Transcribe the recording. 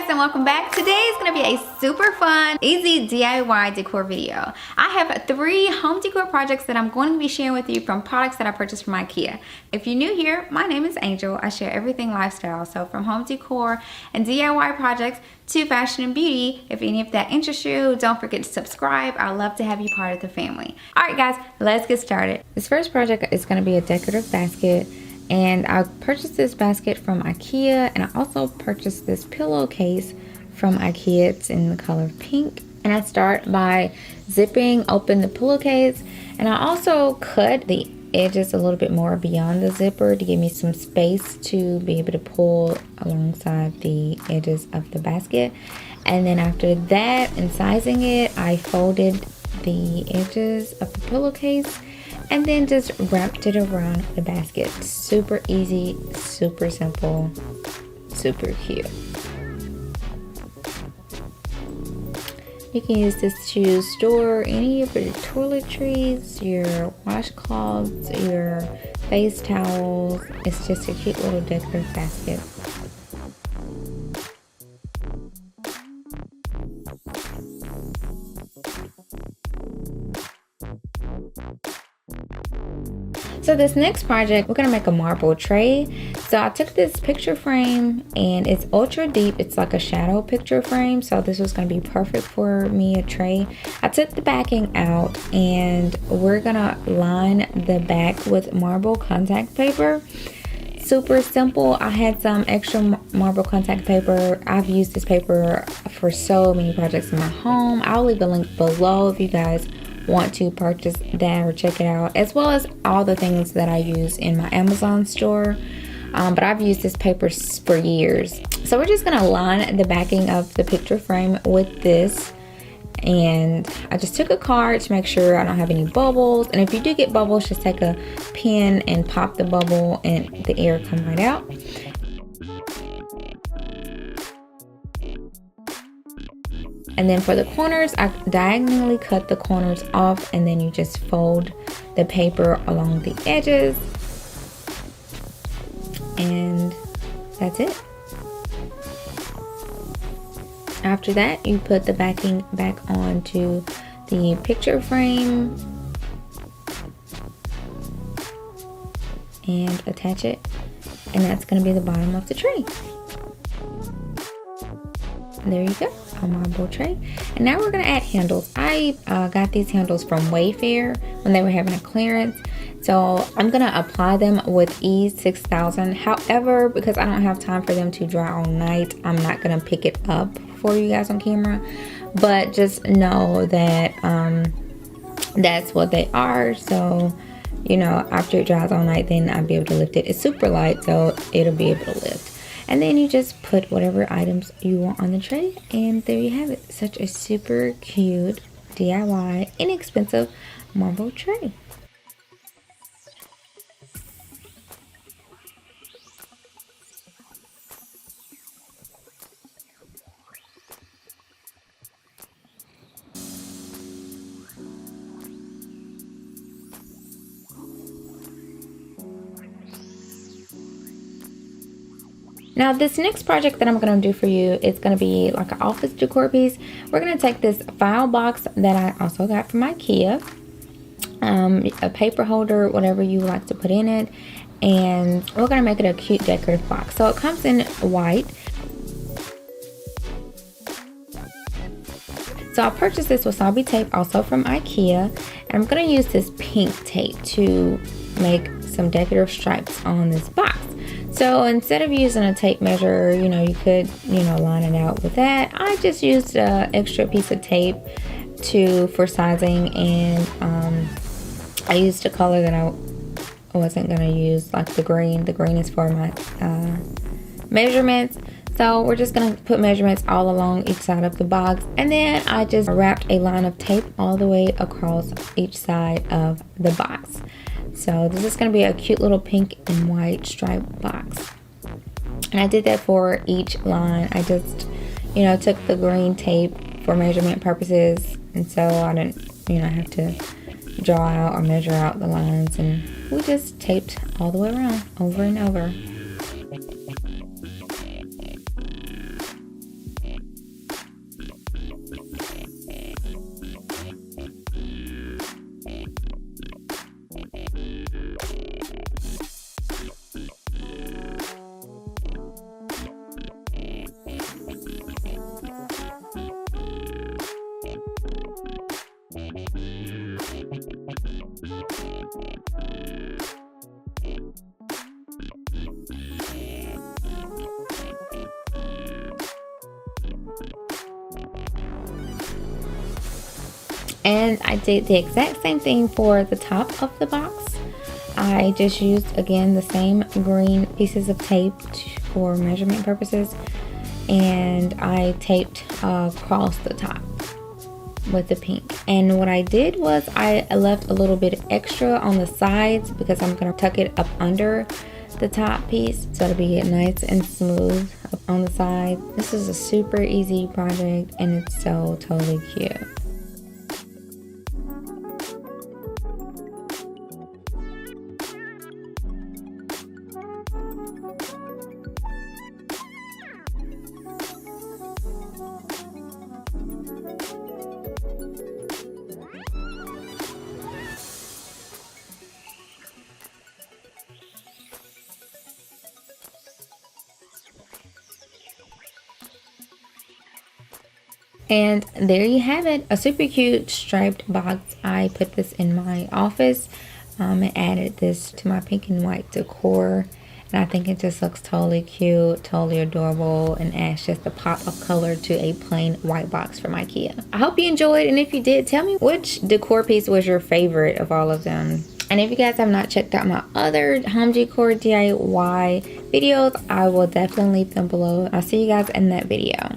and welcome back. Today is going to be a super fun, easy DIY decor video. I have 3 home decor projects that I'm going to be sharing with you from products that I purchased from Ikea. If you're new here, my name is Angel. I share everything lifestyle, so from home decor and DIY projects to fashion and beauty. If any of that interests you, don't forget to subscribe. I'd love to have you part of the family. Alright guys, let's get started. This first project is going to be a decorative basket. And I purchased this basket from Ikea, and I also purchased this pillowcase from Ikea. It's in the color pink. And I start by zipping open the pillowcase, and I also cut the edges a little bit more beyond the zipper to give me some space to be able to pull alongside the edges of the basket. And then after that, in sizing it, I folded the edges of the pillowcase and then just wrapped it around the basket. Super easy, super simple, super cute. You can use this to store any of your toiletries, your washcloths, your face towels. It's just a cute little decorative basket. So this next project, we're gonna make a marble tray. So I took this picture frame, and it's ultra deep. It's like a shadow picture frame. So this was gonna be perfect for me, a tray. I took the backing out, and we're gonna line the back with marble contact paper. Super simple. I had some extra marble contact paper. I've used this paper for so many projects in my home. I'll leave a link below if you guys want to purchase that or check it out, as well as all the things that I use in my Amazon store. But I've used this paper for years. So we're just gonna line the backing of the picture frame with this, and I just took a card to make sure I don't have any bubbles. And if you do get bubbles, just take a pin and pop the bubble and the air come right out. And then for the corners, I diagonally cut the corners off, and then you just fold the paper along the edges. And that's it. After that, you put the backing back onto the picture frame and attach it. And that's going to be the bottom of the tray. And there you go. A marble tray. And now we're going to add handles. I got these handles from Wayfair when they were having a clearance, so I'm going to apply them with Ease 6000. However, because I don't have time for them to dry all night, I'm not going to pick it up for you guys on camera, but just know that that's what they are. So you know, after it dries all night, then I'll be able to lift it. It's super light, so it'll be able to lift. And then you just put whatever items you want on the tray, and there you have it. Such a super cute DIY, inexpensive marble tray. Now this next project that I'm going to do for you is going to be like an office decor piece. We're going to take this file box that I also got from Ikea, a paper holder, whatever you like to put in it, and we're going to make it a cute decorative box. So it comes in white. So I purchased this wasabi tape also from Ikea, and I'm going to use this pink tape to make some decorative stripes on this box. So instead of using a tape measure, you know, you could, you know, line it out with that. I just used an extra piece of tape for sizing, and I used a color that I wasn't going to use, like the green. The green is for my measurements. So we're just going to put measurements all along each side of the box, and then I just wrapped a line of tape all the way across each side of the box. So this is going to be a cute little pink and white striped box. And I did that for each line. I just, you know, took the green tape for measurement purposes, and so I didn't, you know, have to draw out or measure out the lines, and we just taped all the way around, over and over. And I did the exact same thing for the top of the box. I just used, again, the same green pieces of tape for measurement purposes, and I taped across the top with the pink. And what I did was I left a little bit extra on the sides because I'm going to tuck it up under the top piece so it'll be nice and smooth up on the side. This is a super easy project and it's so totally cute. And there you have it, a super cute striped box. I put this in my office and added this to my pink and white decor. And I think it just looks totally cute, totally adorable, and adds just a pop of color to a plain white box from Ikea. I hope you enjoyed, and if you did, tell me which decor piece was your favorite of all of them. And if you guys have not checked out my other home decor DIY videos, I will definitely leave them below. I'll see you guys in that video.